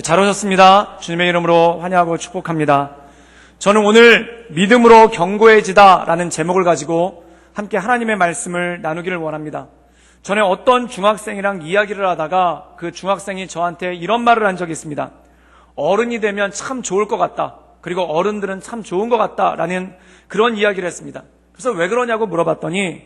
잘 오셨습니다. 주님의 이름으로 환영하고 축복합니다. 저는 오늘 믿음으로 견고해지다 라는 제목을 가지고 함께 하나님의 말씀을 나누기를 원합니다. 전에 어떤 중학생이랑 이야기를 하다가 그 중학생이 저한테 이런 말을 한 적이 있습니다. 어른이 되면 참 좋을 것 같다. 그리고 어른들은 참 좋은 것 같다 라는 그런 이야기를 했습니다. 그래서 왜 그러냐고 물어봤더니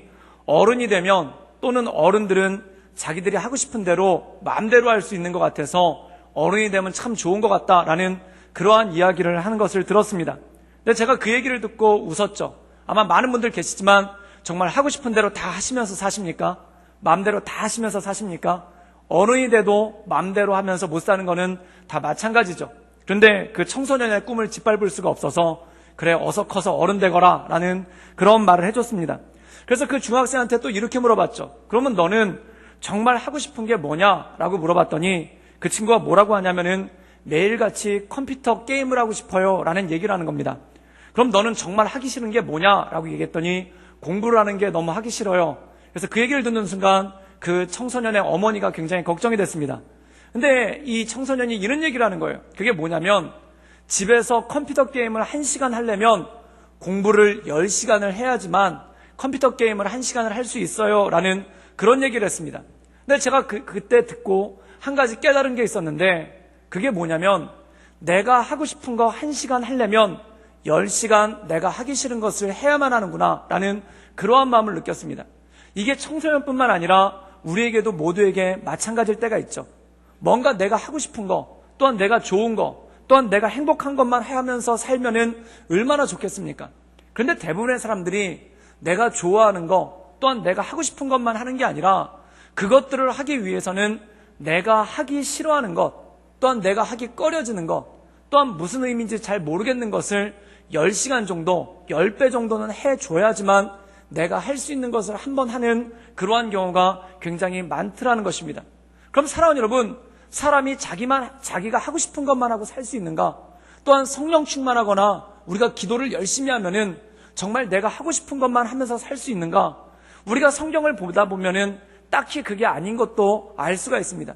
어른이 되면 또는 어른들은 자기들이 하고 싶은 대로 마음대로 할 수 있는 것 같아서 어른이 되면 참 좋은 것 같다라는 그러한 이야기를 하는 것을 들었습니다. 근데 제가 그 얘기를 듣고 웃었죠. 아마 많은 분들 계시지만 정말 하고 싶은 대로 다 하시면서 사십니까? 마음대로 다 하시면서 사십니까? 어른이 돼도 마음대로 하면서 못 사는 거는 다 마찬가지죠. 그런데 그 청소년의 꿈을 짓밟을 수가 없어서 그래 어서 커서 어른 되거라 라는 그런 말을 해줬습니다. 그래서 그 중학생한테 또 이렇게 물어봤죠. 그러면 너는 정말 하고 싶은 게 뭐냐? 라고 물어봤더니 그 친구가 뭐라고 하냐면은 매일같이 컴퓨터 게임을 하고 싶어요 라는 얘기를 하는 겁니다. 그럼 너는 정말 하기 싫은 게 뭐냐? 라고 얘기했더니 공부를 하는 게 너무 하기 싫어요. 그래서 그 얘기를 듣는 순간 그 청소년의 어머니가 굉장히 걱정이 됐습니다. 근데 이 청소년이 이런 얘기를 하는 거예요. 그게 뭐냐면 집에서 컴퓨터 게임을 1시간 하려면 공부를 10시간을 해야지만 컴퓨터 게임을 1시간을 할 수 있어요 라는 그런 얘기를 했습니다. 근데 제가 그때 듣고 한 가지 깨달은 게 있었는데 그게 뭐냐면 내가 하고 싶은 거 1시간 하려면 10시간 내가 하기 싫은 것을 해야만 하는구나 라는 그러한 마음을 느꼈습니다. 이게 청소년뿐만 아니라 우리에게도 모두에게 마찬가지일 때가 있죠. 뭔가 내가 하고 싶은 거, 또한 내가 좋은 거, 또한 내가 행복한 것만 하면서 살면은 얼마나 좋겠습니까? 그런데 대부분의 사람들이 내가 좋아하는 거, 또한 내가 하고 싶은 것만 하는 게 아니라 그것들을 하기 위해서는 내가 하기 싫어하는 것, 또한 내가 하기 꺼려지는 것, 또한 무슨 의미인지 잘 모르겠는 것을 10시간 정도, 10배 정도는 해줘야지만 내가 할 수 있는 것을 한번 하는 그러한 경우가 굉장히 많더라는 것입니다. 그럼 사랑하는 여러분, 사람이 자기가 하고 싶은 것만 하고 살 수 있는가? 또한 성령 충만하거나 우리가 기도를 열심히 하면은 정말 내가 하고 싶은 것만 하면서 살 수 있는가? 우리가 성경을 보다 보면은 딱히 그게 아닌 것도 알 수가 있습니다.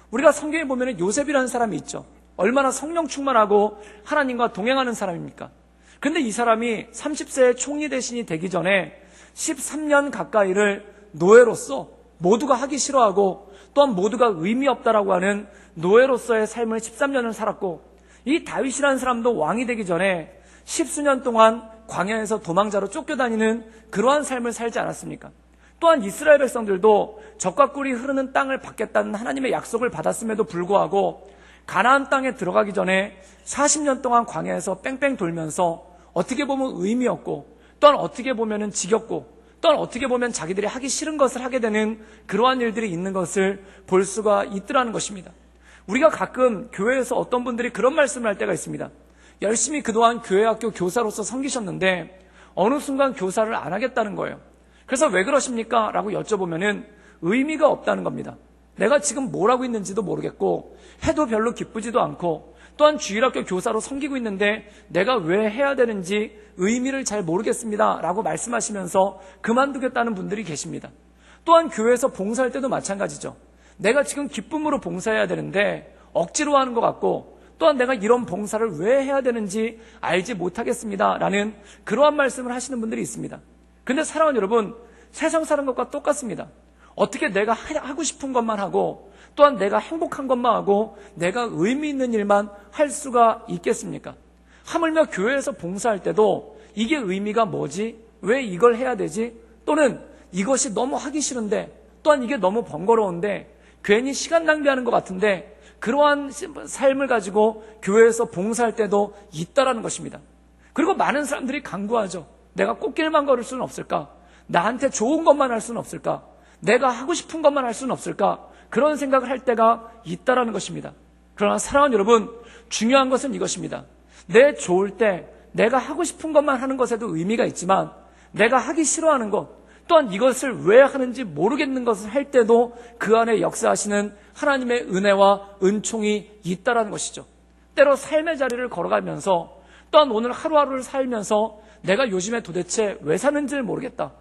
우리가 성경에 보면은 요셉이라는 사람이 있죠. 얼마나 성령 충만하고 하나님과 동행하는 사람입니까? 근데 이 사람이 30세의 총리 대신이 되기 전에 13년 가까이를 노예로서 모두가 하기 싫어하고 또한 모두가 의미 없다라고 하는 노예로서의 삶을 13년을 살았고 이 다윗이라는 사람도 왕이 되기 전에 10수년 동안 광야에서 도망자로 쫓겨다니는 그러한 삶을 살지 않았습니까? 또한 이스라엘 백성들도 젖과 꿀이 흐르는 땅을 받겠다는 하나님의 약속을 받았음에도 불구하고 가나안 땅에 들어가기 전에 40년 동안 광야에서 뺑뺑 돌면서 어떻게 보면 의미 없고 또한 어떻게 보면 지겹고 또한 어떻게 보면 자기들이 하기 싫은 것을 하게 되는 그러한 일들이 있는 것을 볼 수가 있더라는 것입니다. 우리가 가끔 교회에서 어떤 분들이 그런 말씀을 할 때가 있습니다. 열심히 그동안 교회학교 교사로서 섬기셨는데 어느 순간 교사를 안 하겠다는 거예요. 그래서 왜 그러십니까? 라고 여쭤보면은 의미가 없다는 겁니다. 내가 지금 뭘 하고 있는지도 모르겠고 해도 별로 기쁘지도 않고 또한 주일학교 교사로 섬기고 있는데 내가 왜 해야 되는지 의미를 잘 모르겠습니다 라고 말씀하시면서 그만두겠다는 분들이 계십니다. 또한 교회에서 봉사할 때도 마찬가지죠. 내가 지금 기쁨으로 봉사해야 되는데 억지로 하는 것 같고 또한 내가 이런 봉사를 왜 해야 되는지 알지 못하겠습니다 라는 그러한 말씀을 하시는 분들이 있습니다. 근데 사랑하는 여러분, 세상 사는 것과 똑같습니다. 어떻게 내가 하고 싶은 것만 하고 또한 내가 행복한 것만 하고 내가 의미 있는 일만 할 수가 있겠습니까? 하물며 교회에서 봉사할 때도 이게 의미가 뭐지? 왜 이걸 해야 되지? 또는 이것이 너무 하기 싫은데 또한 이게 너무 번거로운데 괜히 시간 낭비하는 것 같은데 그러한 삶을 가지고 교회에서 봉사할 때도 있다라는 것입니다. 그리고 많은 사람들이 간구하죠. 내가 꽃길만 걸을 수는 없을까? 나한테 좋은 것만 할 수는 없을까? 내가 하고 싶은 것만 할 수는 없을까? 그런 생각을 할 때가 있다라는 것입니다. 그러나 사랑하는 여러분, 중요한 것은 이것입니다. 내 좋을 때 내가 하고 싶은 것만 하는 것에도 의미가 있지만 내가 하기 싫어하는 것 또한 이것을 왜 하는지 모르겠는 것을 할 때도 그 안에 역사하시는 하나님의 은혜와 은총이 있다라는 것이죠. 때로 삶의 자리를 걸어가면서 또한 오늘 하루하루를 살면서 내가 요즘에 도대체 왜 사는지를 모르겠다.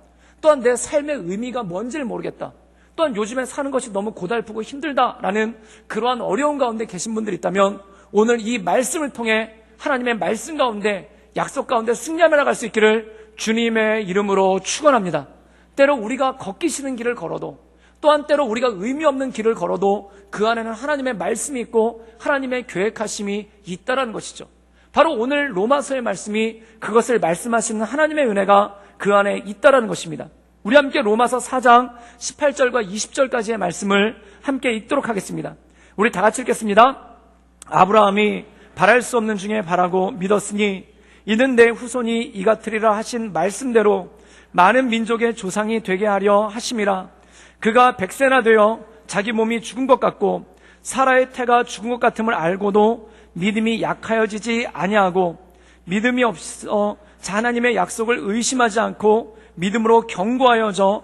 또한 내 삶의 의미가 뭔지를 모르겠다. 또한 요즘에 사는 것이 너무 고달프고 힘들다라는 그러한 어려운 가운데 계신 분들이 있다면 오늘 이 말씀을 통해 하나님의 말씀 가운데 약속 가운데 승리하며 나갈 수 있기를 주님의 이름으로 축원합니다. 때로 우리가 걷기 싫은 길을 걸어도, 또한 때로 우리가 의미 없는 길을 걸어도 그 안에는 하나님의 말씀이 있고 하나님의 계획하심이 있다라는 것이죠. 바로 오늘 로마서의 말씀이 그것을 말씀하시는 하나님의 은혜가 그 안에 있다라는 것입니다. 우리 함께 로마서 4장 18절과 20절까지의 말씀을 함께 읽도록 하겠습니다. 우리 다 같이 읽겠습니다. 아브라함이 바랄 수 없는 중에 바라고 믿었으니 이는 내 후손이 이 같으리라 하신 말씀대로 많은 민족의 조상이 되게 하려 하심이라. 그가 100세나 되어 자기 몸이 죽은 것 같고 사라의 태가 죽은 것 같음을 알고도 믿음이 약하여지지 아니하고 믿음이 없어 하나님의 약속을 의심하지 않고 믿음으로 견고하여져서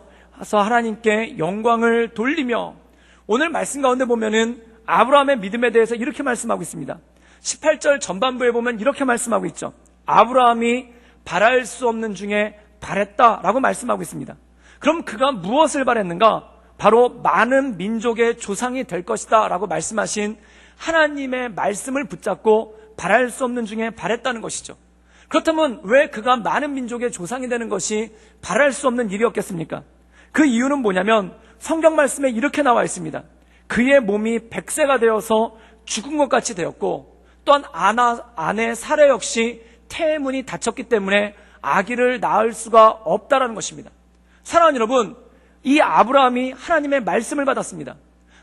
하나님께 영광을 돌리며. 오늘 말씀 가운데 보면은 아브라함의 믿음에 대해서 이렇게 말씀하고 있습니다. 18절 전반부에 보면 이렇게 말씀하고 있죠. 아브라함이 바랄 수 없는 중에 바랬다라고 말씀하고 있습니다. 그럼 그가 무엇을 바랬는가? 바로 많은 민족의 조상이 될 것이다 라고 말씀하신 하나님의 말씀을 붙잡고 바랄 수 없는 중에 바랬다는 것이죠. 그렇다면 왜 그가 많은 민족의 조상이 되는 것이 바랄 수 없는 일이었겠습니까? 그 이유는 뭐냐면 성경 말씀에 이렇게 나와 있습니다. 그의 몸이 100세가 되어서 죽은 것 같이 되었고, 또한 아내 사라 역시 태의 문이 닫혔기 때문에 아기를 낳을 수가 없다라는 것입니다. 사랑하는 여러분, 이 아브라함이 하나님의 말씀을 받았습니다.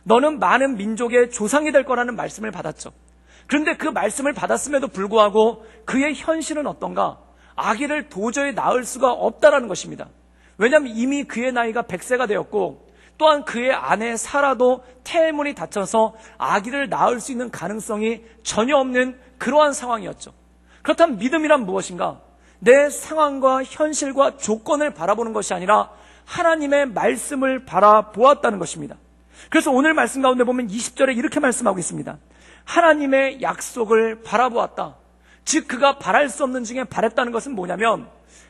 너는 많은 민족의 조상이 될 거라는 말씀을 받았죠. 그런데 그 말씀을 받았음에도 불구하고 그의 현실은 어떤가? 아기를 도저히 낳을 수가 없다라는 것입니다. 왜냐하면 이미 그의 나이가 100세가 되었고, 또한 그의 아내 사라도 태의 문이 닫혀서 아기를 낳을 수 있는 가능성이 전혀 없는 그러한 상황이었죠. 그렇다면 믿음이란 무엇인가? 내 상황과 현실과 조건을 바라보는 것이 아니라 하나님의 말씀을 바라보았다는 것입니다. 그래서 오늘 말씀 가운데 보면 20절에 이렇게 말씀하고 있습니다. 하나님의 약속을 바라보았다. 즉 그가 바랄 수 없는 중에 바랬다는 것은 뭐냐면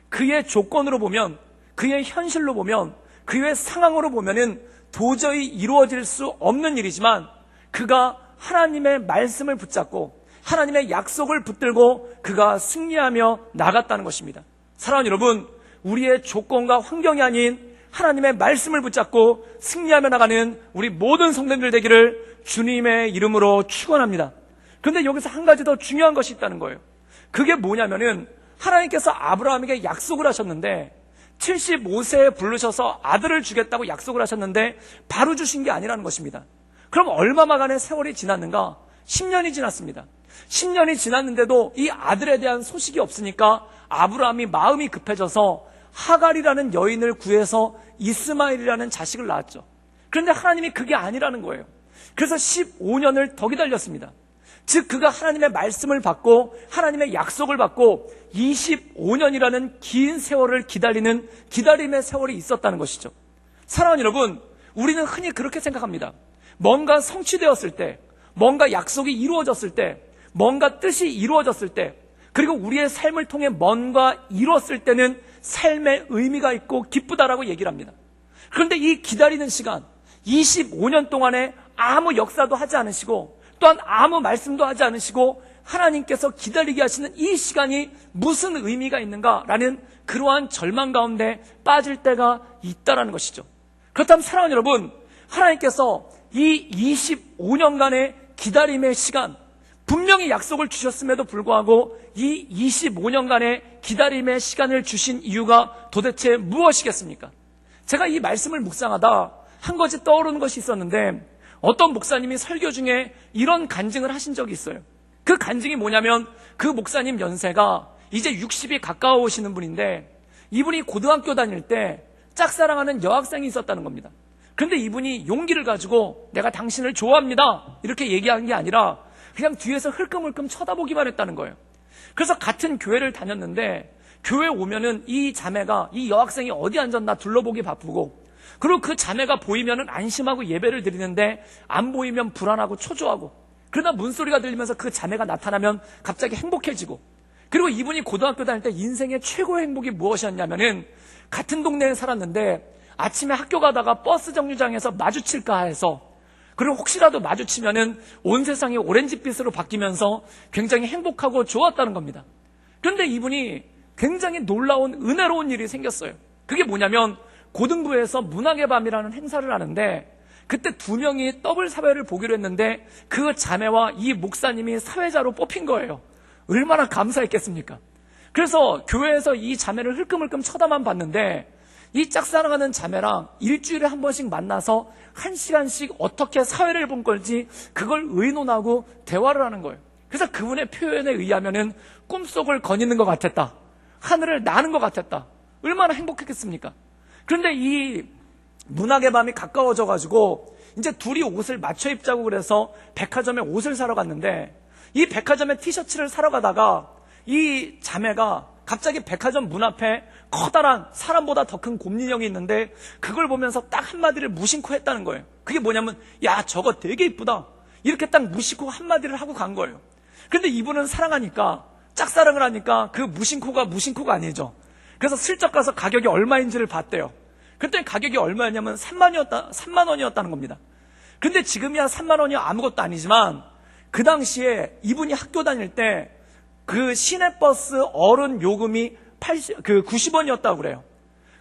그의 조건으로 보면, 그의 현실로 보면, 그의 상황으로 보면은 도저히 이루어질 수 없는 일이지만 그가 하나님의 말씀을 붙잡고 하나님의 약속을 붙들고 그가 승리하며 나갔다는 것입니다. 사랑하는 여러분, 우리의 조건과 환경이 아닌 하나님의 말씀을 붙잡고 승리하며 나가는 우리 모든 성도님들 되기를 주님의 이름으로 축원합니다. 그런데 여기서 한 가지 더 중요한 것이 있다는 거예요. 그게 뭐냐면은 하나님께서 아브라함에게 약속을 하셨는데 75세에 부르셔서 아들을 주겠다고 약속을 하셨는데 바로 주신 게 아니라는 것입니다. 그럼 얼마만간의 세월이 지났는가? 10년이 지났습니다. 10년이 지났는데도 이 아들에 대한 소식이 없으니까 아브라함이 마음이 급해져서 하갈이라는 여인을 구해서 이스마엘이라는 자식을 낳았죠. 그런데 하나님이 그게 아니라는 거예요. 그래서 15년을 더 기다렸습니다. 즉 그가 하나님의 말씀을 받고 하나님의 약속을 받고 25년이라는 긴 세월을 기다리는 기다림의 세월이 있었다는 것이죠. 사랑하는 여러분, 우리는 흔히 그렇게 생각합니다. 뭔가 성취되었을 때, 뭔가 약속이 이루어졌을 때, 뭔가 뜻이 이루어졌을 때, 그리고 우리의 삶을 통해 뭔가 이루었을 때는 삶의 의미가 있고 기쁘다라고 얘기를 합니다. 그런데 이 기다리는 시간, 25년 동안에 아무 역사도 하지 않으시고 또한 아무 말씀도 하지 않으시고 하나님께서 기다리게 하시는 이 시간이 무슨 의미가 있는가라는 그러한 절망 가운데 빠질 때가 있다라는 것이죠. 그렇다면 사랑하는 여러분, 하나님께서 이 25년간의 기다림의 시간, 분명히 약속을 주셨음에도 불구하고 이 25년간의 기다림의 시간을 주신 이유가 도대체 무엇이겠습니까? 제가 이 말씀을 묵상하다 한 가지 떠오르는 것이 있었는데, 어떤 목사님이 설교 중에 이런 간증을 하신 적이 있어요. 그 간증이 뭐냐면 그 목사님 연세가 이제 60이 가까워오시는 분인데 이분이 고등학교 다닐 때 짝사랑하는 여학생이 있었다는 겁니다. 그런데 이분이 용기를 가지고 내가 당신을 좋아합니다 이렇게 얘기한 게 아니라 그냥 뒤에서 흘끔흘끔 쳐다보기만 했다는 거예요. 그래서 같은 교회를 다녔는데 교회 오면은 이 자매가, 이 여학생이 어디 앉았나 둘러보기 바쁘고, 그리고 그 자매가 보이면은 안심하고 예배를 드리는데 안 보이면 불안하고 초조하고, 그러다 문소리가 들리면서 그 자매가 나타나면 갑자기 행복해지고, 그리고 이분이 고등학교 다닐 때 인생의 최고의 행복이 무엇이었냐면은 같은 동네에 살았는데 아침에 학교 가다가 버스 정류장에서 마주칠까 해서 그리고 혹시라도 마주치면은 온 세상이 오렌지빛으로 바뀌면서 굉장히 행복하고 좋았다는 겁니다. 그런데 이분이 굉장히 놀라운 은혜로운 일이 생겼어요. 그게 뭐냐면 고등부에서 문학의 밤이라는 행사를 하는데 그때 두 명이 더블 사회를 보기로 했는데 그 자매와 이 목사님이 사회자로 뽑힌 거예요. 얼마나 감사했겠습니까? 그래서 교회에서 이 자매를 흘끔흘끔 쳐다만 봤는데 이 짝사랑하는 자매랑 일주일에 한 번씩 만나서 1시간씩 어떻게 사회를 본 걸지 그걸 의논하고 대화를 하는 거예요. 그래서 그분의 표현에 의하면은 꿈속을 거니는 것 같았다. 하늘을 나는 것 같았다. 얼마나 행복했겠습니까? 그런데 이 문학의 밤이 가까워져가지고 이제 둘이 옷을 맞춰 입자고 그래서 백화점에 옷을 사러 갔는데 이 백화점에 티셔츠를 사러 가다가 이 자매가 갑자기 백화점 문 앞에 커다란 사람보다 더 큰 곰인형이 있는데 그걸 보면서 딱 한마디를 무심코 했다는 거예요. 그게 뭐냐면 야 저거 되게 이쁘다. 이렇게 딱 무심코 한마디를 하고 간 거예요. 그런데 이분은 사랑하니까 짝사랑을 하니까 그 무심코가 아니죠. 그래서 슬쩍 가서 가격이 얼마인지를 봤대요. 그때 가격이 얼마였냐면 3만 원이었다는 겁니다. 근데 지금이야 3만 원이 아무것도 아니지만 그 당시에 이분이 학교 다닐 때 그 시내버스 어른 요금이 90원이었다고 그래요.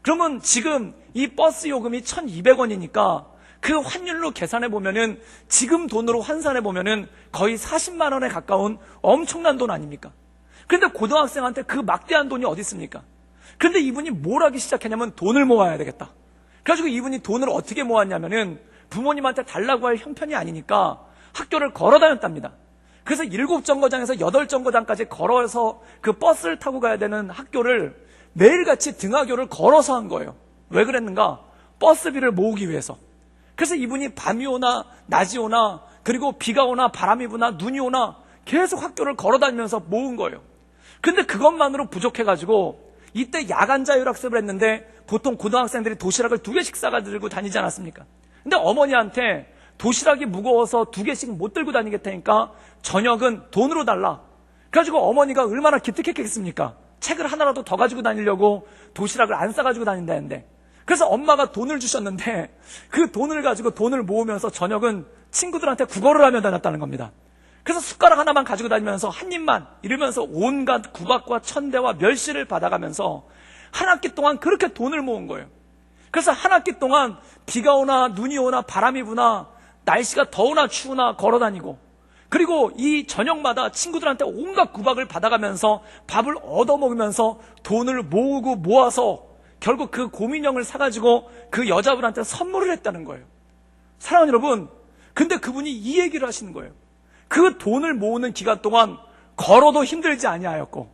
그러면 지금 이 버스 요금이 1,200원이니까 그 환율로 계산해 보면은 지금 돈으로 환산해 보면은 거의 40만 원에 가까운 엄청난 돈 아닙니까? 그런데 고등학생한테 그 막대한 돈이 어디 있습니까? 그런데 이분이 뭘 하기 시작했냐면 돈을 모아야 되겠다. 그래가지고 이분이 돈을 어떻게 모았냐면은 부모님한테 달라고 할 형편이 아니니까 학교를 걸어 다녔답니다. 그래서 7정거장에서 8정거장까지 걸어서 그 버스를 타고 가야 되는 학교를 매일같이 등하교를 걸어서 한 거예요. 왜 그랬는가? 버스비를 모으기 위해서. 그래서 이분이 밤이 오나 낮이 오나 그리고 비가 오나 바람이 부나 눈이 오나 계속 학교를 걸어 다니면서 모은 거예요. 근데 그것만으로 부족해가지고 이때 야간 자율학습을 했는데 보통 고등학생들이 도시락을 2개씩 싸가지고 다니지 않았습니까? 근데 어머니한테 도시락이 무거워서 2개씩 못 들고 다니겠다니까 저녁은 돈으로 달라. 그래가지고 어머니가 얼마나 기특했겠습니까? 책을 하나라도 더 가지고 다니려고 도시락을 안 싸가지고 다닌다는데. 그래서 엄마가 돈을 주셨는데 그 돈을 가지고 돈을 모으면서 저녁은 친구들한테 국어를 하며 다녔다는 겁니다. 그래서 숟가락 하나만 가지고 다니면서 한 입만 이러면서 온갖 구박과 천대와 멸시를 받아가면서 한 학기 동안 그렇게 돈을 모은 거예요. 그래서 한 학기 동안 비가 오나 눈이 오나 바람이 부나 날씨가 더우나 추우나 걸어다니고 그리고 이 저녁마다 친구들한테 온갖 구박을 받아가면서 밥을 얻어먹으면서 돈을 모으고 모아서 결국 그 곰인형을 사가지고 그 여자분한테 선물을 했다는 거예요. 사랑하는 여러분, 근데 그분이 이 얘기를 하시는 거예요. 그 돈을 모으는 기간 동안 걸어도 힘들지 아니하였고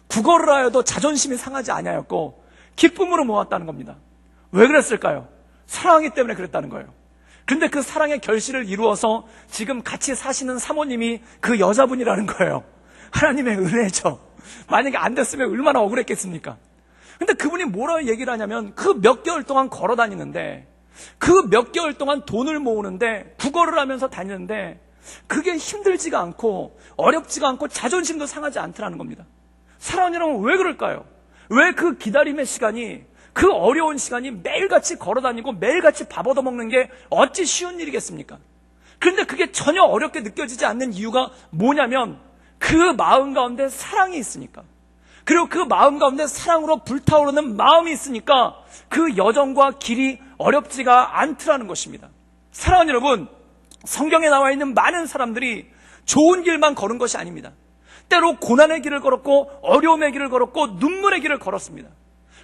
국어를 하여도 자존심이 상하지 아니하였고 기쁨으로 모았다는 겁니다. 왜 그랬을까요? 사랑하기 때문에 그랬다는 거예요. 근데 그 사랑의 결실을 이루어서 지금 같이 사시는 사모님이 그 여자분이라는 거예요. 하나님의 은혜죠. 만약에 안 됐으면 얼마나 억울했겠습니까? 근데 그분이 뭐라고 얘기를 하냐면 그 몇 개월 동안 걸어 다니는데 그 몇 개월 동안 돈을 모으는데 국어를 하면서 다니는데 그게 힘들지가 않고 어렵지가 않고 자존심도 상하지 않더라는 겁니다. 사랑하는 여러분, 왜 그럴까요? 왜 그 기다림의 시간이 그 어려운 시간이 매일같이 걸어다니고 매일같이 밥 얻어먹는 게 어찌 쉬운 일이겠습니까? 그런데 그게 전혀 어렵게 느껴지지 않는 이유가 뭐냐면 그 마음 가운데 사랑이 있으니까, 그리고 그 마음 가운데 사랑으로 불타오르는 마음이 있으니까 그 여정과 길이 어렵지가 않더라는 것입니다. 사랑하는 여러분, 성경에 나와 있는 많은 사람들이 좋은 길만 걸은 것이 아닙니다. 때로 고난의 길을 걸었고 어려움의 길을 걸었고 눈물의 길을 걸었습니다.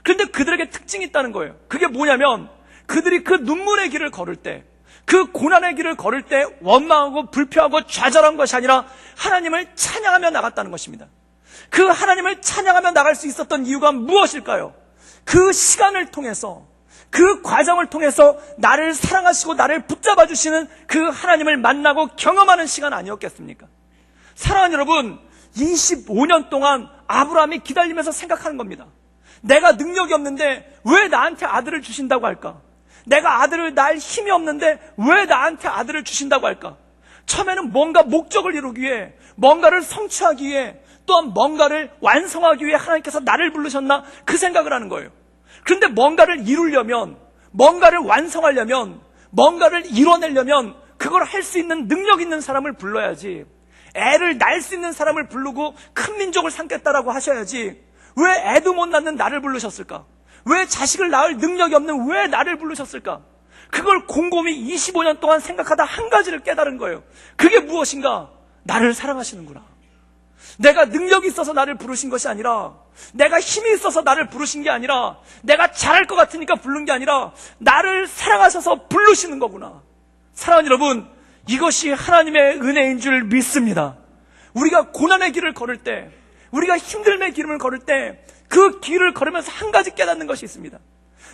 그런데 그들에게 특징이 있다는 거예요. 그게 뭐냐면 그들이 그 눈물의 길을 걸을 때, 그 고난의 길을 걸을 때 원망하고 불평하고 좌절한 것이 아니라 하나님을 찬양하며 나갔다는 것입니다. 그 하나님을 찬양하며 나갈 수 있었던 이유가 무엇일까요? 그 시간을 통해서, 그 과정을 통해서 나를 사랑하시고 나를 붙잡아 주시는 그 하나님을 만나고 경험하는 시간 아니었겠습니까? 사랑하는 여러분, 25년 동안 아브라함이 기다리면서 생각하는 겁니다. 내가 능력이 없는데 왜 나한테 아들을 주신다고 할까? 내가 아들을 낳을 힘이 없는데 왜 나한테 아들을 주신다고 할까? 처음에는 뭔가 목적을 이루기 위해, 뭔가를 성취하기 위해, 또한 뭔가를 완성하기 위해 하나님께서 나를 부르셨나? 그 생각을 하는 거예요. 그런데 뭔가를 이루려면, 뭔가를 완성하려면, 뭔가를 이뤄내려면 그걸 할 수 있는 능력 있는 사람을 불러야지. 애를 낳을 수 있는 사람을 부르고 큰 민족을 삼겠다라고 하셔야지. 왜 애도 못 낳는 나를 부르셨을까? 왜 자식을 낳을 능력이 없는 왜 나를 부르셨을까? 그걸 곰곰이 25년 동안 생각하다 한 가지를 깨달은 거예요. 그게 무엇인가? 나를 사랑하시는구나. 내가 능력이 있어서 나를 부르신 것이 아니라, 내가 힘이 있어서 나를 부르신 게 아니라, 내가 잘할 것 같으니까 부른 게 아니라 나를 사랑하셔서 부르시는 거구나. 사랑하는 여러분, 이것이 하나님의 은혜인 줄 믿습니다. 우리가 고난의 길을 걸을 때, 우리가 힘듦의 길을 걸을 때 그 길을 걸으면서 한 가지 깨닫는 것이 있습니다.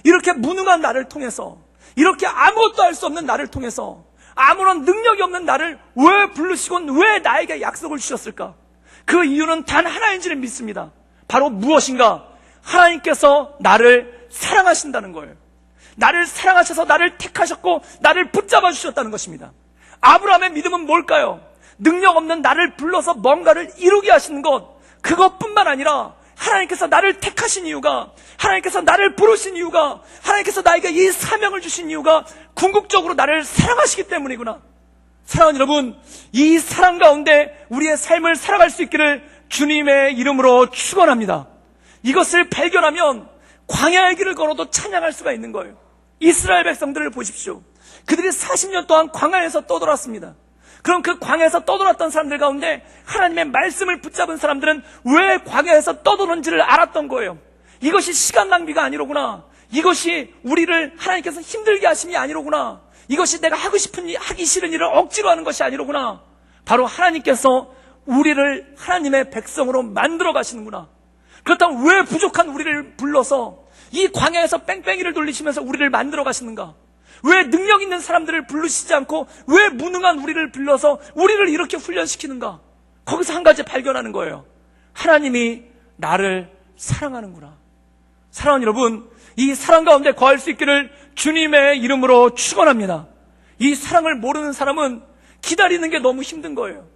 이렇게 무능한 나를 통해서, 이렇게 아무것도 할 수 없는 나를 통해서, 아무런 능력이 없는 나를 왜 부르시고 왜 나에게 약속을 주셨을까? 그 이유는 단 하나인 줄 믿습니다. 바로 무엇인가? 하나님께서 나를 사랑하신다는 거예요. 나를 사랑하셔서 나를 택하셨고 나를 붙잡아 주셨다는 것입니다. 아브라함의 믿음은 뭘까요? 능력 없는 나를 불러서 뭔가를 이루게 하시는 것, 그것뿐만 아니라 하나님께서 나를 택하신 이유가, 하나님께서 나를 부르신 이유가, 하나님께서 나에게 이 사명을 주신 이유가 궁극적으로 나를 사랑하시기 때문이구나. 사랑하는 여러분, 이 사랑 가운데 우리의 삶을 살아갈 수 있기를 주님의 이름으로 축원합니다. 이것을 발견하면 광야의 길을 걸어도 찬양할 수가 있는 거예요. 이스라엘 백성들을 보십시오. 그들이 40년 동안 광야에서 떠돌았습니다. 그럼 그 광야에서 떠돌았던 사람들 가운데 하나님의 말씀을 붙잡은 사람들은 왜 광야에서 떠도는지를 알았던 거예요. 이것이 시간 낭비가 아니로구나. 이것이 우리를 하나님께서 힘들게 하심이 아니로구나. 이것이 내가 하고 싶은 일, 하기 싫은 일을 억지로 하는 것이 아니로구나. 바로 하나님께서 우리를 하나님의 백성으로 만들어 가시는구나. 그렇다면 왜 부족한 우리를 불러서 이 광야에서 뺑뺑이를 돌리시면서 우리를 만들어 가시는가? 왜 능력 있는 사람들을 부르시지 않고 왜 무능한 우리를 불러서 우리를 이렇게 훈련시키는가? 거기서 한 가지 발견하는 거예요. 하나님이 나를 사랑하는구나. 사랑하는 여러분, 이 사랑 가운데 거할 수 있기를 주님의 이름으로 축원합니다. 이 사랑을 모르는 사람은 기다리는 게 너무 힘든 거예요.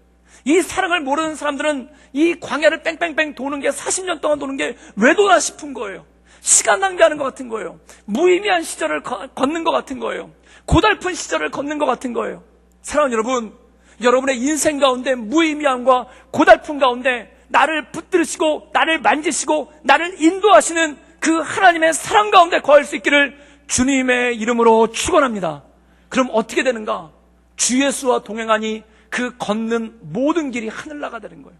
이 사랑을 모르는 사람들은 이 광야를 뺑뺑뺑 도는 게 40년 동안 도는 게 왜 도나 싶은 거예요. 시간 낭비하는 것 같은 거예요. 무의미한 시절을 걷는 것 같은 거예요. 고달픈 시절을 걷는 것 같은 거예요. 사랑하는 여러분, 여러분의 인생 가운데 무의미함과 고달픈 가운데 나를 붙들으시고 나를 만지시고 나를 인도하시는 그 하나님의 사랑 가운데 거할 수 있기를 주님의 이름으로 축원합니다. 그럼 어떻게 되는가? 주 예수와 동행하니 그 걷는 모든 길이 하늘나가 되는 거예요.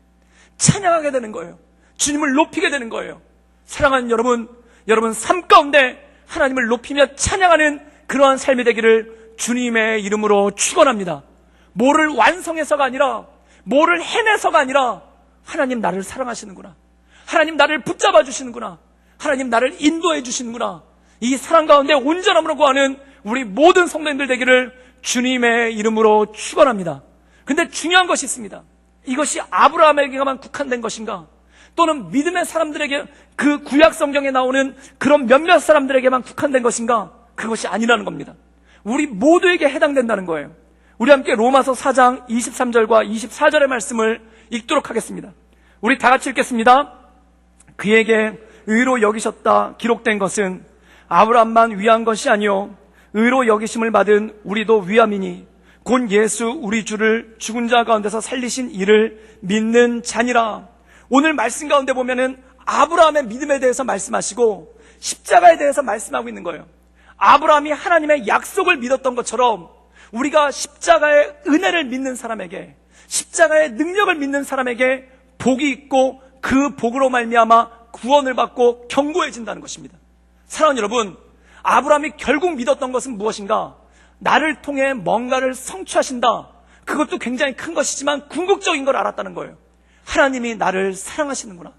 찬양하게 되는 거예요. 주님을 높이게 되는 거예요. 사랑하는 여러분, 여러분 삶 가운데 하나님을 높이며 찬양하는 그러한 삶이 되기를 주님의 이름으로 축원합니다. 뭐를 완성해서가 아니라, 뭐를 해내서가 아니라 하나님 나를 사랑하시는구나. 하나님 나를 붙잡아 주시는구나. 하나님 나를 인도해 주시는구나. 이 사랑 가운데 온전함으로 구하는 우리 모든 성도님들 되기를 주님의 이름으로 축원합니다. 근데 중요한 것이 있습니다. 이것이 아브라함에게만 국한된 것인가? 또는 믿음의 사람들에게, 그 구약 성경에 나오는 그런 몇몇 사람들에게만 국한된 것인가? 그것이 아니라는 겁니다. 우리 모두에게 해당된다는 거예요. 우리 함께 로마서 4장 23절과 24절의 말씀을 읽도록 하겠습니다. 우리 다 같이 읽겠습니다. 그에게 의로 여기셨다 기록된 것은 아브라함만 위한 것이 아니요 의로 여기심을 받은 우리도 위함이니 곧 예수 우리 주를 죽은 자 가운데서 살리신 이를 믿는 자니라. 오늘 말씀 가운데 보면은 아브라함의 믿음에 대해서 말씀하시고 십자가에 대해서 말씀하고 있는 거예요. 아브라함이 하나님의 약속을 믿었던 것처럼 우리가 십자가의 은혜를 믿는 사람에게, 십자가의 능력을 믿는 사람에게 복이 있고 그 복으로 말미암아 구원을 받고 견고해진다는 것입니다. 사랑하는 여러분, 아브라함이 결국 믿었던 것은 무엇인가? 나를 통해 뭔가를 성취하신다. 그것도 굉장히 큰 것이지만 궁극적인 걸 알았다는 거예요. 하나님이 나를 사랑하시는구나.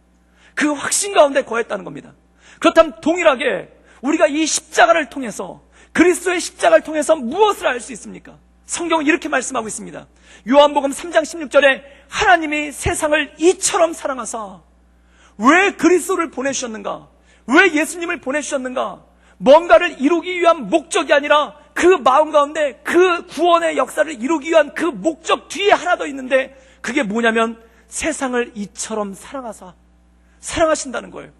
그 확신 가운데 거했다는 겁니다. 그렇다면 동일하게 우리가 이 십자가를 통해서, 그리스도의 십자가를 통해서 무엇을 알 수 있습니까? 성경은 이렇게 말씀하고 있습니다. 요한복음 3장 16절에 하나님이 세상을 이처럼 사랑하사. 왜 그리스도를 보내주셨는가? 왜 예수님을 보내주셨는가? 뭔가를 이루기 위한 목적이 아니라 그 마음 가운데 그 구원의 역사를 이루기 위한 그 목적 뒤에 하나 더 있는데, 그게 뭐냐면 세상을 이처럼 사랑하사. 사랑하신다는 거예요.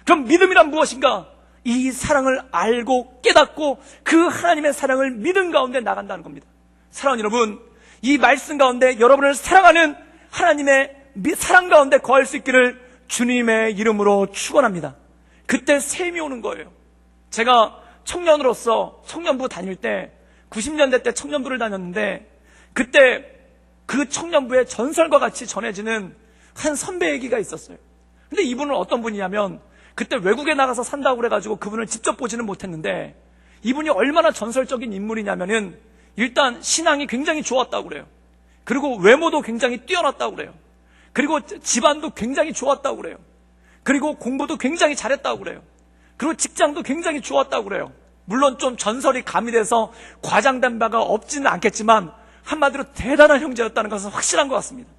그럼 믿음이란 무엇인가? 이 사랑을 알고 깨닫고 그 하나님의 사랑을 믿음 가운데 나간다는 겁니다. 사랑하는 여러분, 이 말씀 가운데 여러분을 사랑하는 하나님의 사랑 가운데 거할 수 있기를 주님의 이름으로 축원합니다. 그때 셈이 오는 거예요. 제가 청년으로서 청년부 다닐 때 90년대 때 청년부를 다녔는데, 그때 그 청년부의 전설과 같이 전해지는 한 선배 얘기가 있었어요. 근데 이분은 어떤 분이냐면, 그때 외국에 나가서 산다고 그래가지고 그분을 직접 보지는 못했는데, 이분이 얼마나 전설적인 인물이냐면은 일단 신앙이 굉장히 좋았다고 그래요. 그리고 외모도 굉장히 뛰어났다고 그래요. 그리고 집안도 굉장히 좋았다고 그래요. 그리고 공부도 굉장히 잘했다고 그래요. 그리고 직장도 굉장히 좋았다고 그래요. 물론 좀 전설이 가미돼서 과장된 바가 없지는 않겠지만 한마디로 대단한 형제였다는 것은 확실한 것 같습니다.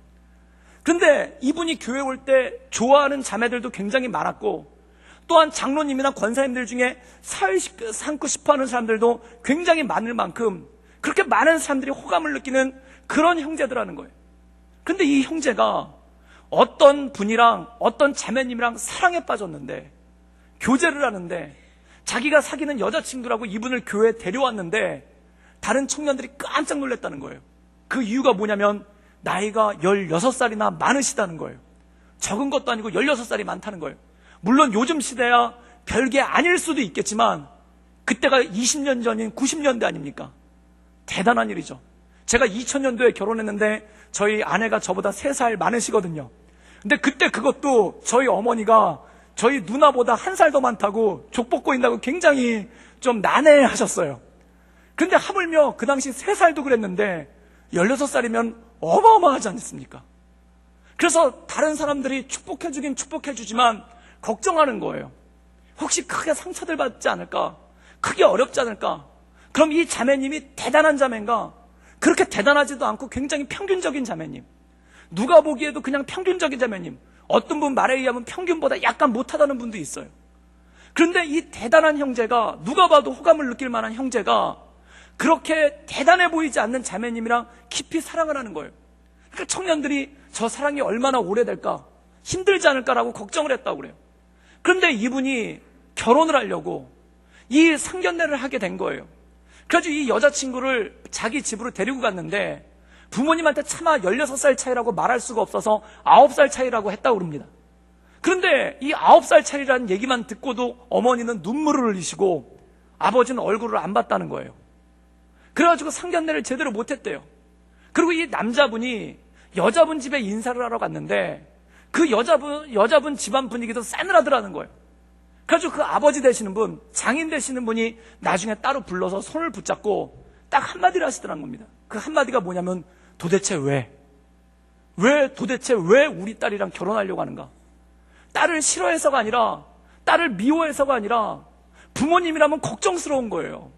그런데 이분이 교회 올 때 좋아하는 자매들도 굉장히 많았고, 또한 장로님이나 권사님들 중에 사회 삼고 싶어하는 사람들도 굉장히 많을 만큼 그렇게 많은 사람들이 호감을 느끼는 그런 형제들하는 거예요. 그런데 이 형제가 어떤 분이랑 어떤 자매님이랑 사랑에 빠졌는데, 교제를 하는데, 자기가 사귀는 여자친구라고 이분을 교회에 데려왔는데 다른 청년들이 깜짝 놀랐다는 거예요. 그 이유가 뭐냐면 나이가 16살이나 많으시다는 거예요. 적은 것도 아니고 16살이 많다는 거예요. 물론 요즘 시대야 별게 아닐 수도 있겠지만 그때가 20년 전인 90년대 아닙니까? 대단한 일이죠. 제가 2000년도에 결혼했는데 저희 아내가 저보다 3살 많으시거든요. 근데 그때 그것도 저희 어머니가 저희 누나보다 1살 더 많다고 족보 꼬인다고 굉장히 좀 난해하셨어요. 근데 하물며 그 당시 3살도 그랬는데 16살이면 어마어마하지 않습니까? 그래서 다른 사람들이 축복해주긴 축복해주지만 걱정하는 거예요. 혹시 크게 상처들 받지 않을까? 크게 어렵지 않을까? 그럼 이 자매님이 대단한 자매인가? 그렇게 대단하지도 않고 굉장히 평균적인 자매님, 누가 보기에도 그냥 평균적인 자매님, 어떤 분 말에 의하면 평균보다 약간 못하다는 분도 있어요. 그런데 이 대단한 형제가, 누가 봐도 호감을 느낄 만한 형제가 그렇게 대단해 보이지 않는 자매님이랑 깊이 사랑을 하는 거예요. 그러니까 청년들이 저 사랑이 얼마나 오래될까, 힘들지 않을까라고 걱정을 했다고 그래요. 그런데 이분이 결혼을 하려고 이 상견례를 하게 된 거예요. 그래가지고 이 여자친구를 자기 집으로 데리고 갔는데 부모님한테 차마 16살 차이라고 말할 수가 없어서 9살 차이라고 했다고 그럽니다. 그런데 이 9살 차이라는 얘기만 듣고도 어머니는 눈물을 흘리시고 아버지는 얼굴을 안 봤다는 거예요. 그래가지고 상견례를 제대로 못했대요. 그리고 이 남자분이 여자분 집에 인사를 하러 갔는데 그 여자분 집안 분위기도 싸늘하더라는 거예요. 그래가지고 그 아버지 되시는 분, 장인 되시는 분이 나중에 따로 불러서 손을 붙잡고 딱 한마디를 하시더란 겁니다. 그 한마디가 뭐냐면 도대체 도대체 왜 우리 딸이랑 결혼하려고 하는가? 딸을 싫어해서가 아니라, 딸을 미워해서가 아니라 부모님이라면 걱정스러운 거예요.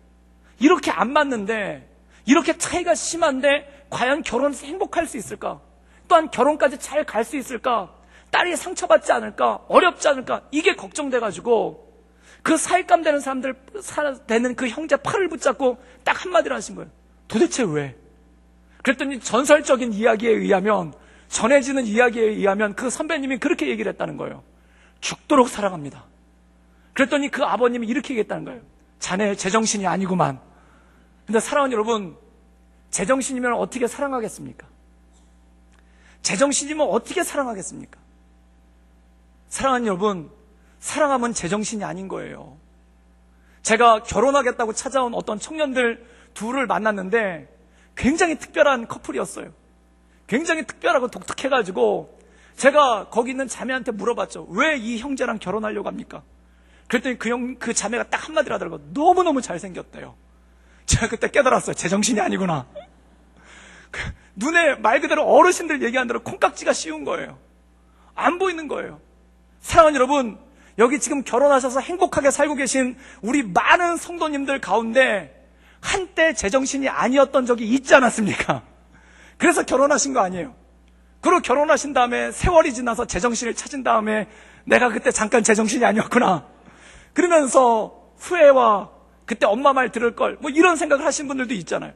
이렇게 안 맞는데, 이렇게 차이가 심한데 과연 결혼해서 행복할 수 있을까? 또한 결혼까지 잘 갈 수 있을까? 딸이 상처받지 않을까? 어렵지 않을까? 이게 걱정돼가지고 그 사익감 되는 사람들, 되는 그 형제 팔을 붙잡고 딱 한마디를 하신 거예요. 도대체 왜? 그랬더니 전설적인 이야기에 의하면, 전해지는 이야기에 의하면 그 선배님이 그렇게 얘기를 했다는 거예요. 죽도록 사랑합니다. 그랬더니 그 아버님이 이렇게 얘기했다는 거예요. 자네 제정신이 아니구만. 근데 사랑하는 여러분, 제정신이면 어떻게 사랑하겠습니까? 제정신이면 어떻게 사랑하겠습니까? 사랑하는 여러분, 사랑하면 제정신이 아닌 거예요. 제가 결혼하겠다고 찾아온 어떤 청년들 둘을 만났는데 굉장히 특별한 커플이었어요. 굉장히 특별하고 독특해가지고 제가 거기 있는 자매한테 물어봤죠. 왜 이 형제랑 결혼하려고 합니까? 그랬더니 그 자매가 딱 한마디를 하더라고요. 너무너무 잘생겼대요. 제가 그때 깨달았어요. 제정신이 아니구나. 눈에 말 그대로 어르신들 얘기한 대로 콩깍지가 씌운 거예요. 안 보이는 거예요. 사랑하는 여러분, 여기 지금 결혼하셔서 행복하게 살고 계신 우리 많은 성도님들 가운데 한때 제정신이 아니었던 적이 있지 않았습니까? 그래서 결혼하신 거 아니에요. 그리고 결혼하신 다음에 세월이 지나서 제정신을 찾은 다음에 내가 그때 잠깐 제정신이 아니었구나, 그러면서 후회와 그때 엄마 말 들을 걸, 뭐 이런 생각을 하신 분들도 있잖아요.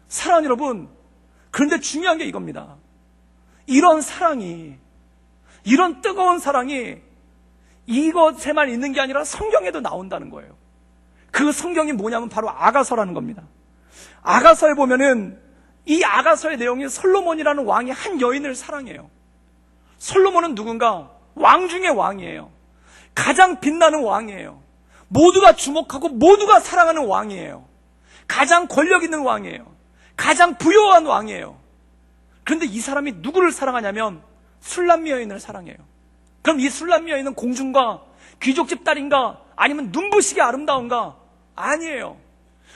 사랑하는 여러분, 그런데 중요한 게 이겁니다. 이런 사랑이, 이런 뜨거운 사랑이 이것에만 있는 게 아니라 성경에도 나온다는 거예요. 그 성경이 뭐냐면 바로 아가서라는 겁니다. 아가서에 보면은 이 아가서의 내용이 솔로몬이라는 왕이 한 여인을 사랑해요. 솔로몬은 누군가? 왕 중의 왕이에요. 가장 빛나는 왕이에요. 모두가 주목하고 모두가 사랑하는 왕이에요. 가장 권력 있는 왕이에요. 가장 부유한 왕이에요. 그런데 이 사람이 누구를 사랑하냐면 술람미 여인을 사랑해요. 그럼 이 술람미 여인은 공주인가? 귀족집 딸인가? 아니면 눈부시게 아름다운가? 아니에요.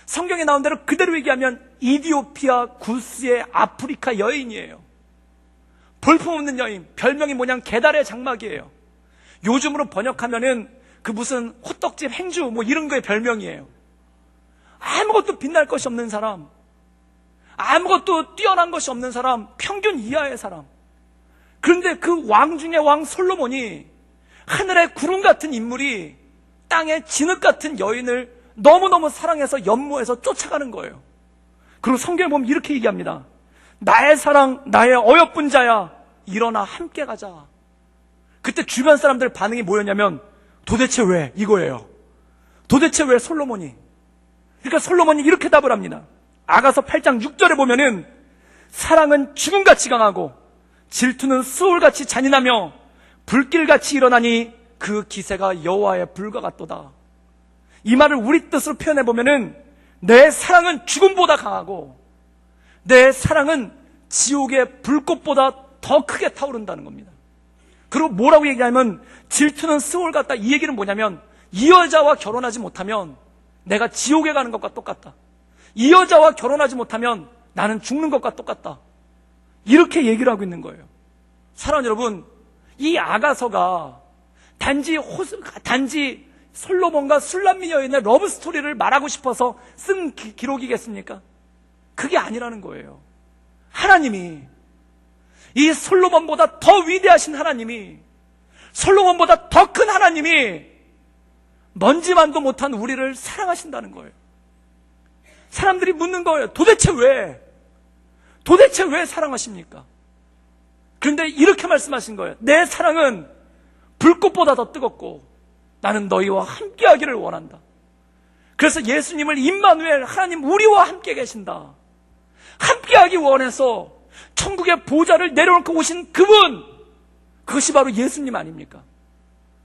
성경에 나온 대로 그대로 얘기하면 이디오피아 구스의 아프리카 여인이에요. 볼품없는 여인, 별명이 뭐냐면 개달의 장막이에요. 요즘으로 번역하면은 그 무슨 호떡집 행주 뭐 이런 거의 별명이에요. 아무것도 빛날 것이 없는 사람, 아무것도 뛰어난 것이 없는 사람, 평균 이하의 사람. 그런데 그 왕 중의 왕 솔로몬이 하늘의 구름 같은 인물이 땅의 진흙 같은 여인을 너무너무 사랑해서 연모해서 쫓아가는 거예요. 그리고 성경에 보면 이렇게 얘기합니다. 나의 사랑, 나의 어여쁜 자야, 일어나 함께 가자. 그때 주변 사람들 반응이 뭐였냐면 도대체 왜? 이거예요. 도대체 왜 솔로몬이? 그러니까 솔로몬이 이렇게 답을 합니다. 아가서 8장 6절에 보면은 사랑은 죽음같이 강하고 질투는 수월같이 잔인하며 불길같이 일어나니 그 기세가 여호와의 불과 같도다. 이 말을 우리 뜻으로 표현해 보면은 내 사랑은 죽음보다 강하고 내 사랑은 지옥의 불꽃보다 더 크게 타오른다는 겁니다. 그리고 뭐라고 얘기하면 질투는 스월 같다. 이 얘기는 뭐냐면 이 여자와 결혼하지 못하면 내가 지옥에 가는 것과 똑같다. 이 여자와 결혼하지 못하면 나는 죽는 것과 똑같다. 이렇게 얘기를 하고 있는 거예요. 사랑하는 여러분, 이 아가서가 단지 솔로몬과 술람미 여인의 러브 스토리를 말하고 싶어서 쓴 기록이겠습니까? 그게 아니라는 거예요. 하나님이, 이 솔로몬보다 더 위대하신 하나님이, 솔로몬보다 더 큰 하나님이 먼지만도 못한 우리를 사랑하신다는 거예요. 사람들이 묻는 거예요. 도대체 왜? 도대체 왜 사랑하십니까? 그런데 이렇게 말씀하신 거예요. 내 사랑은 불꽃보다 더 뜨겁고 나는 너희와 함께하기를 원한다. 그래서 예수님을 임마누엘, 하나님 우리와 함께 계신다, 함께하기 원해서 천국의 보좌를 내려놓고 오신 그분, 그것이 바로 예수님 아닙니까?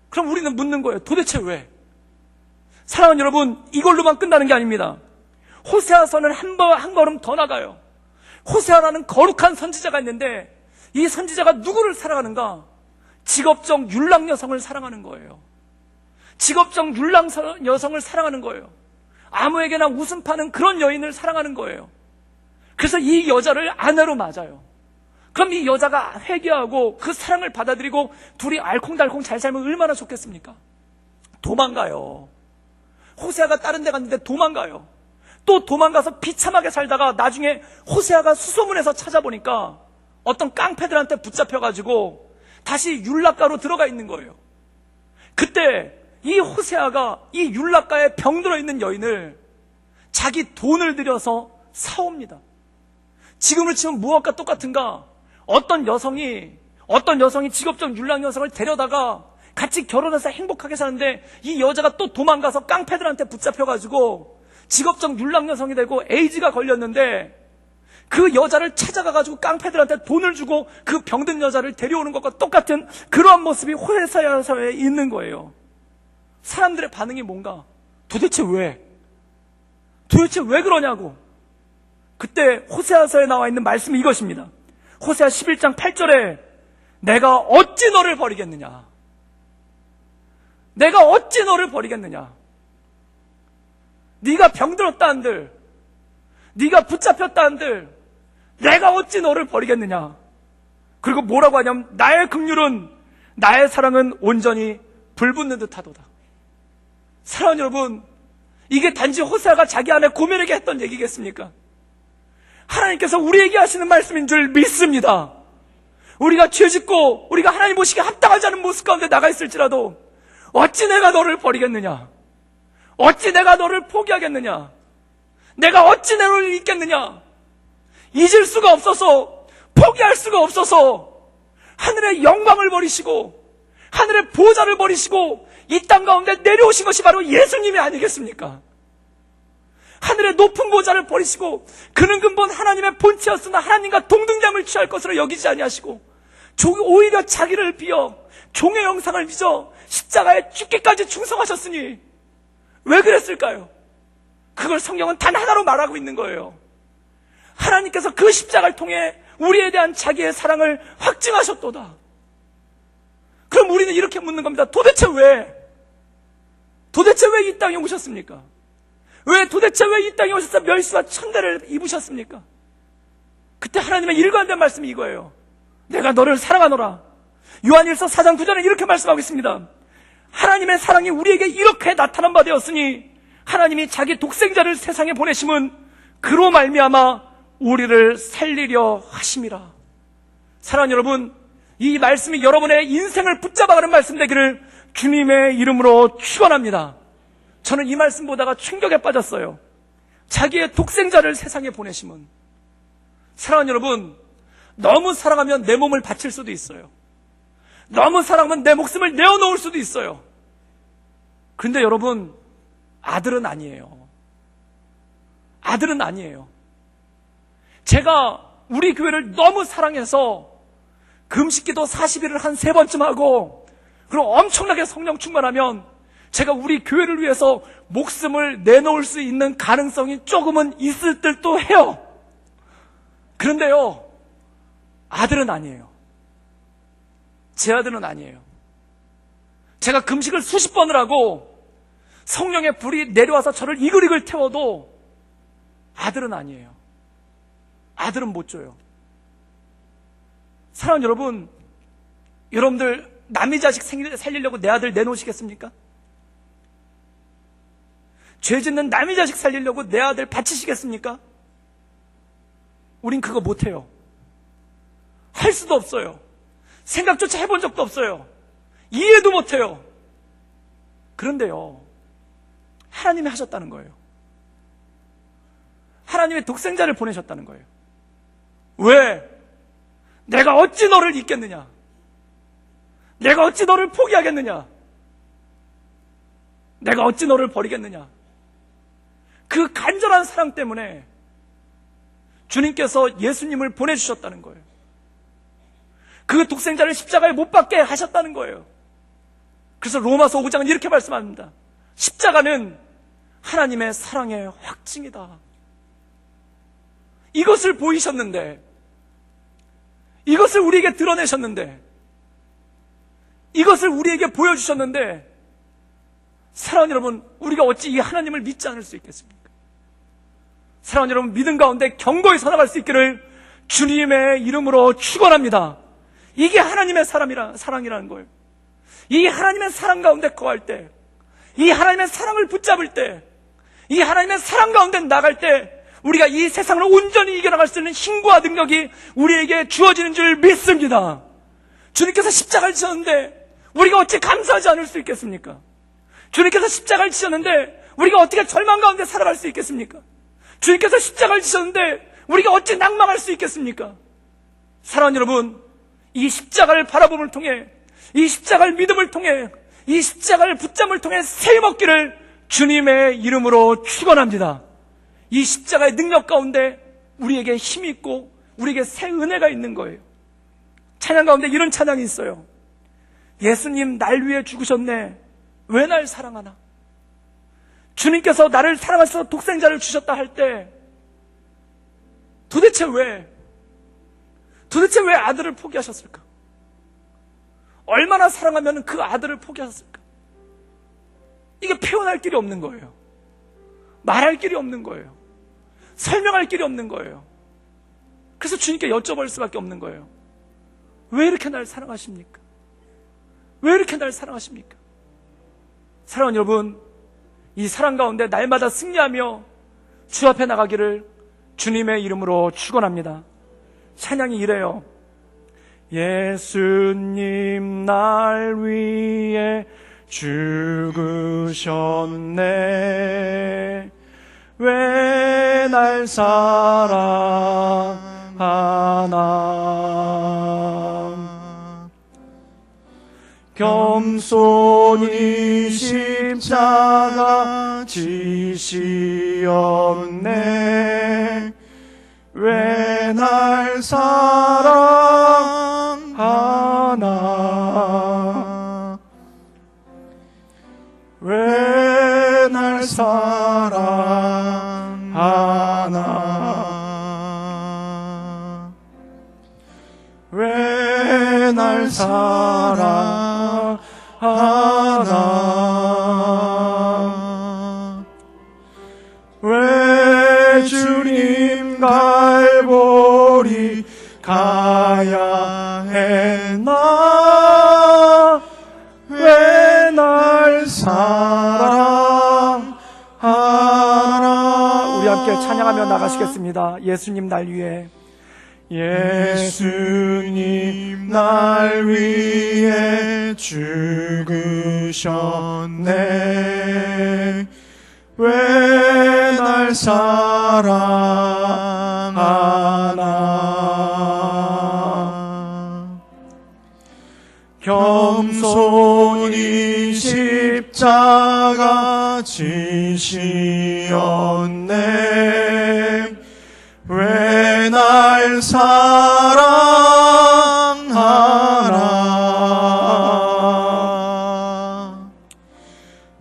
그럼 우리는 묻는 거예요. 도대체 왜? 사랑하는 여러분, 이걸로만 끝나는 게 아닙니다. 호세아서는 한 걸음 더 나가요. 호세아라는 거룩한 선지자가 있는데 이 선지자가 누구를 사랑하는가? 직업적 율랑 여성을 사랑하는 거예요. 직업적 율랑 여성을 사랑하는 거예요. 아무에게나 웃음 파는 그런 여인을 사랑하는 거예요. 그래서 이 여자를 아내로 맞아요. 그럼 이 여자가 회개하고 그 사랑을 받아들이고 둘이 알콩달콩 잘 살면 얼마나 좋겠습니까? 도망가요. 호세아가 다른 데 갔는데 도망가요. 또 도망가서 비참하게 살다가 나중에 호세아가 수소문해서 찾아보니까 어떤 깡패들한테 붙잡혀가지고 다시 율락가로 들어가 있는 거예요. 그때 이 호세아가 이 율락가에 병들어 있는 여인을 자기 돈을 들여서 사옵니다. 지금으로 치면 무엇과 똑같은가? 어떤 여성이 직업적 율락 여성을 데려다가 같이 결혼해서 행복하게 사는데 이 여자가 또 도망가서 깡패들한테 붙잡혀가지고 직업적 율락 여성이 되고 에이즈가 걸렸는데 그 여자를 찾아가가지고 깡패들한테 돈을 주고 그 병든 여자를 데려오는 것과 똑같은 그러한 모습이 호세아서에 있는 거예요. 사람들의 반응이 뭔가? 도대체 왜? 도대체 왜 그러냐고. 그때 호세아서에 나와 있는 말씀이 이것입니다. 호세아 11장 8절에 내가 어찌 너를 버리겠느냐? 내가 어찌 너를 버리겠느냐? 네가 병들었다 한들, 네가 붙잡혔다 한들 내가 어찌 너를 버리겠느냐? 그리고 뭐라고 하냐면 나의 긍휼은, 나의 사랑은 온전히 불붙는 듯하도다. 사랑하는 여러분, 이게 단지 호세아가 자기 아내 고멜에게 했던 얘기겠습니까? 하나님께서 우리에게 하시는 말씀인 줄 믿습니다. 우리가 죄짓고 우리가 하나님 보시기에 합당하지 않은 모습 가운데 나가 있을지라도 어찌 내가 너를 버리겠느냐? 어찌 내가 너를 포기하겠느냐? 내가 어찌 너를 잊겠느냐? 잊을 수가 없어서, 포기할 수가 없어서 하늘의 영광을 버리시고 하늘의 보좌를 버리시고 이 땅 가운데 내려오신 것이 바로 예수님이 아니겠습니까? 하늘의 높은 보좌를 버리시고 그는 근본 하나님의 본체였으나 하나님과 동등됨을 취할 것으로 여기지 아니하시고 오히려 자기를 비어 종의 형상을 빚어 십자가에 죽기까지 충성하셨으니 왜 그랬을까요? 그걸 성경은 단 하나로 말하고 있는 거예요. 하나님께서 그 십자가를 통해 우리에 대한 자기의 사랑을 확증하셨도다. 그럼 우리는 이렇게 묻는 겁니다. 도대체 왜 이 땅에 오셨습니까? 도대체 왜 이 땅에 오셔서 멸시와 천대를 입으셨습니까? 그때 하나님의 일관된 말씀이 이거예요. 내가 너를 사랑하노라. 요한일서 4장 9절에 이렇게 말씀하고 있습니다. 하나님의 사랑이 우리에게 이렇게 나타난 바 되었으니 하나님이 자기 독생자를 세상에 보내심은 그로 말미암아 우리를 살리려 하심이라. 사랑하는 여러분, 이 말씀이 여러분의 인생을 붙잡아가는 말씀 되기를 주님의 이름으로 축원합니다. 저는 이 말씀 보다가 충격에 빠졌어요. 자기의 독생자를 세상에 보내심은. 사랑하는 여러분, 너무 사랑하면 내 몸을 바칠 수도 있어요. 너무 사랑하면 내 목숨을 내어놓을 수도 있어요. 그런데 여러분, 아들은 아니에요. 아들은 아니에요. 제가 우리 교회를 너무 사랑해서 금식기도 40일을 한 3번쯤 하고 그리고 엄청나게 성령 충만하면 제가 우리 교회를 위해서 목숨을 내놓을 수 있는 가능성이 조금은 있을 듯도 해요. 그런데요, 아들은 아니에요. 제 아들은 아니에요. 제가 금식을 수십 번을 하고 성령의 불이 내려와서 저를 이글이글 태워도 아들은 아니에요. 아들은 못 줘요. 사랑하는 여러분, 여러분들 남의 자식 살리려고 내 아들 내놓으시겠습니까? 죄 짓는 남의 자식 살리려고 내 아들 바치시겠습니까? 우린 그거 못해요. 할 수도 없어요. 생각조차 해본 적도 없어요. 이해도 못해요. 그런데요, 하나님이 하셨다는 거예요. 하나님의 독생자를 보내셨다는 거예요. 왜? 내가 어찌 너를 잊겠느냐? 내가 어찌 너를 포기하겠느냐? 내가 어찌 너를 버리겠느냐? 그 간절한 사랑 때문에 주님께서 예수님을 보내주셨다는 거예요. 그 독생자를 십자가에 못 박게 하셨다는 거예요. 그래서 로마서 5장은 이렇게 말씀합니다. 십자가는 하나님의 사랑의 확증이다. 이것을 보이셨는데, 이것을 우리에게 드러내셨는데, 이것을 우리에게 보여주셨는데, 사랑하는 여러분, 우리가 어찌 이 하나님을 믿지 않을 수 있겠습니까? 사랑하는 여러분, 믿음 가운데 견고히 살아갈 수 있기를 주님의 이름으로 축원합니다. 이게 하나님의 사랑이라는 거예요. 이 하나님의 사랑 가운데 거할 때, 이 하나님의 사랑을 붙잡을 때, 이 하나님의 사랑 가운데 나갈 때 우리가 이 세상을 온전히 이겨나갈 수 있는 힘과 능력이 우리에게 주어지는 줄 믿습니다. 주님께서 십자가를 지셨는데 우리가 어찌 감사하지 않을 수 있겠습니까? 주님께서 십자가를 지셨는데 우리가 어떻게 절망 가운데 살아갈 수 있겠습니까? 주님께서 십자가를 지셨는데 우리가 어찌 낭망할 수 있겠습니까? 사랑하는 여러분, 이 십자가를 바라봄을 통해, 이 십자가를 믿음을 통해, 이 십자가를 붙잡음을 통해 세임 얻기를 주님의 이름으로 축원합니다. 이 십자가의 능력 가운데 우리에게 힘이 있고 우리에게 새 은혜가 있는 거예요. 찬양 가운데 이런 찬양이 있어요. 예수님 날 위해 죽으셨네. 왜 날 사랑하나? 주님께서 나를 사랑하셔서 독생자를 주셨다 할 때 도대체 왜 아들을 포기하셨을까? 얼마나 사랑하면 그 아들을 포기하셨을까? 이게 표현할 길이 없는 거예요. 말할 길이 없는 거예요. 설명할 길이 없는 거예요. 그래서 주님께 여쭤볼 수밖에 없는 거예요. 왜 이렇게 날 사랑하십니까? 왜 이렇게 날 사랑하십니까? 사랑하는 여러분, 이 사랑 가운데 날마다 승리하며 주 앞에 나가기를 주님의 이름으로 축원합니다. 찬양이 이래요. 예수님 날 위해 죽으셨네. 왜 날 사랑하나? 겸손히 십자가 지시었네. 왜 날 사랑하나, 왜 날 사랑하나, 왜 날 사랑하나, 왜 주님 갈보리 가야 했나, 왜 날 사랑하나. 우리 함께 찬양하며 나가시겠습니다. 예수님 날 위해, 예수님 날 위해 죽으셨네. 왜 날 사랑하나. 겸손히 십자가 지시었네. 왜 날 사랑하나,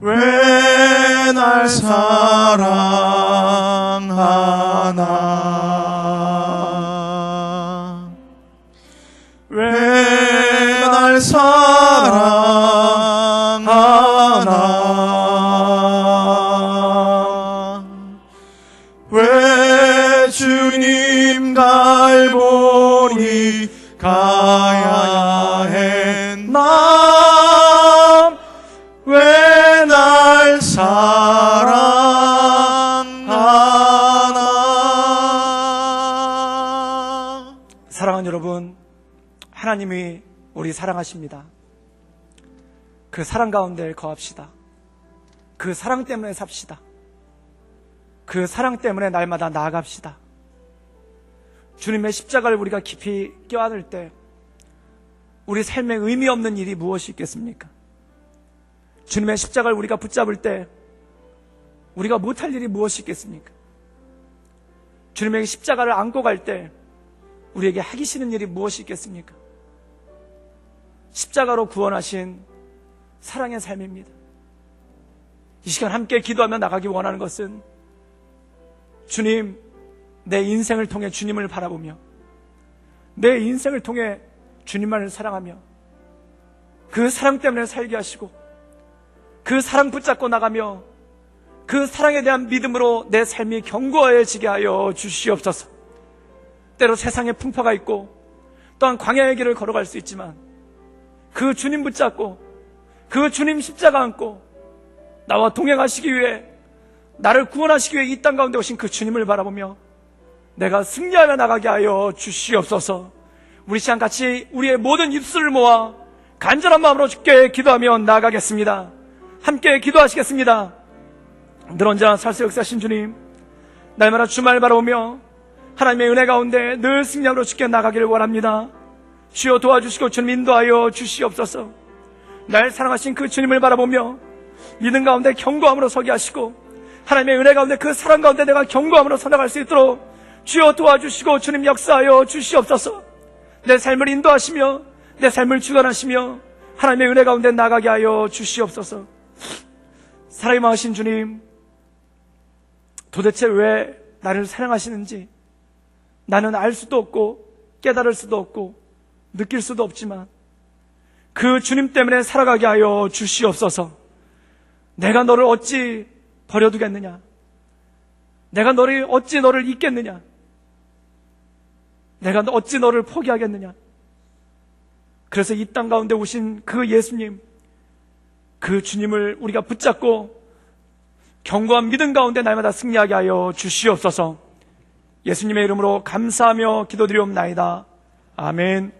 왜 날 사랑하나, 왜 날 사랑하나, 왜 주님 갈보리 가야 했나, 왜 날 사랑하나. 사랑하는 여러분, 하나님이 우리 사랑하십니다. 그 사랑 가운데 거합시다. 그 사랑 때문에 삽시다. 그 사랑 때문에 날마다 나아갑시다. 주님의 십자가를 우리가 깊이 껴안을 때 우리 삶에 의미 없는 일이 무엇이 있겠습니까? 주님의 십자가를 우리가 붙잡을 때 우리가 못할 일이 무엇이 있겠습니까? 주님의 십자가를 안고 갈 때 우리에게 하기 싫은 일이 무엇이 있겠습니까? 십자가로 구원하신 사랑의 삶입니다. 이 시간 함께 기도하며 나가기 원하는 것은, 주님, 내 인생을 통해 주님을 바라보며 내 인생을 통해 주님만을 사랑하며 그 사랑 때문에 살게 하시고 그 사랑 붙잡고 나가며 그 사랑에 대한 믿음으로 내 삶이 견고해지게 하여 주시옵소서. 때로 세상에 풍파가 있고 또한 광야의 길을 걸어갈 수 있지만 그 주님 붙잡고 그 주님 십자가 안고 나와 동행하시기 위해, 나를 구원하시기 위해 이 땅 가운데 오신 그 주님을 바라보며 내가 승리하며 나가게 하여 주시옵소서. 우리 시간 같이 우리의 모든 입술을 모아 간절한 마음으로 주께 기도하며 나아가겠습니다. 함께 기도하시겠습니다. 늘 언제나 살수 역사하신 주님, 날마다 주말 바라보며 하나님의 은혜 가운데 늘 승리함으로 주께 나가기를 원합니다. 주여 도와주시고 주님 인도하여 주시옵소서. 날 사랑하신 그 주님을 바라보며 믿음 가운데 견고함으로 서게 하시고 하나님의 은혜 가운데 그 사랑 가운데 내가 견고함으로 서나갈 수 있도록 주여 도와주시고 주님 역사하여 주시옵소서. 내 삶을 인도하시며 내 삶을 주관하시며 하나님의 은혜 가운데 나가게 하여 주시옵소서. 사랑이 많으신 주님, 도대체 왜 나를 사랑하시는지 나는 알 수도 없고 깨달을 수도 없고 느낄 수도 없지만 그 주님 때문에 살아가게 하여 주시옵소서. 내가 너를 어찌 버려두겠느냐? 내가 어찌 너를 잊겠느냐? 내가 어찌 너를 포기하겠느냐? 그래서 이 땅 가운데 오신 그 예수님, 그 주님을 우리가 붙잡고 견고한 믿음 가운데 날마다 승리하게 하여 주시옵소서. 예수님의 이름으로 감사하며 기도드리옵나이다. 아멘.